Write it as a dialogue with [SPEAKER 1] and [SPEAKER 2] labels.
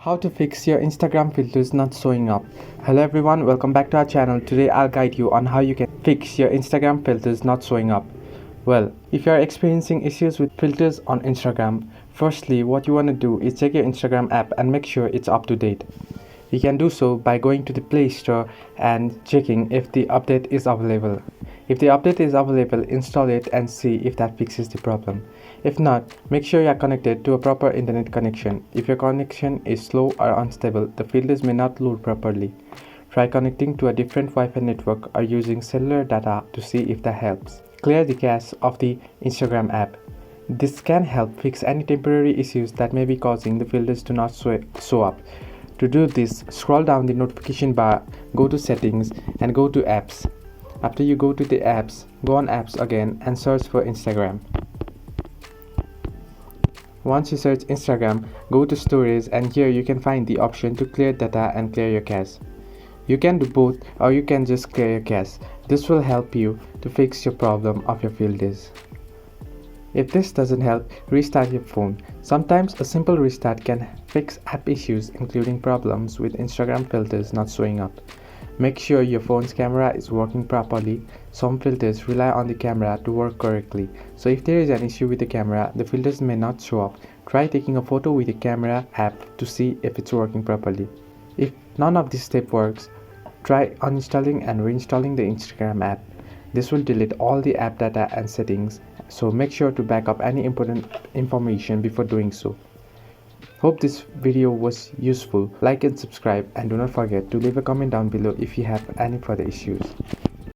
[SPEAKER 1] How to fix your Instagram filters not showing up. Hello everyone, welcome back to our channel. Today I'll guide you on how you can fix your Instagram filters not showing up. Well, if you are experiencing issues with filters on Instagram, firstly what you want to do is check your Instagram app and make sure it's up to date. You can do so by going to the Play Store and checking if the update is available. If the update is available, install it and see if that fixes the problem. If not, make sure you are connected to a proper internet connection. If your connection is slow or unstable, the filters may not load properly. Try connecting to a different Wi-Fi network or using cellular data to see if that helps. Clear the cache of the Instagram app. This can help fix any temporary issues that may be causing the filters to not show up. To do this, scroll down the notification bar, go to settings and go to apps. After you go to the apps, go on apps again and search for Instagram. Once you search Instagram, go to storage and here you can find the option to clear data and clear your cache. You can do both or you can just clear your cache. This will help you to fix your problem of your filters. If this doesn't help, restart your phone. Sometimes a simple restart can fix app issues including problems with Instagram filters not showing up. Make sure your phone's camera is working properly. Some filters rely on the camera to work correctly. So if there is an issue with the camera, the filters may not show up. Try taking a photo with the camera app to see if it's working properly. If none of this step works, try uninstalling and reinstalling the Instagram app. This will delete all the app data and settings, so make sure to back up any important information before doing so. Hope this video was useful. Like and subscribe and do not forget to leave a comment down below if you have any further issues.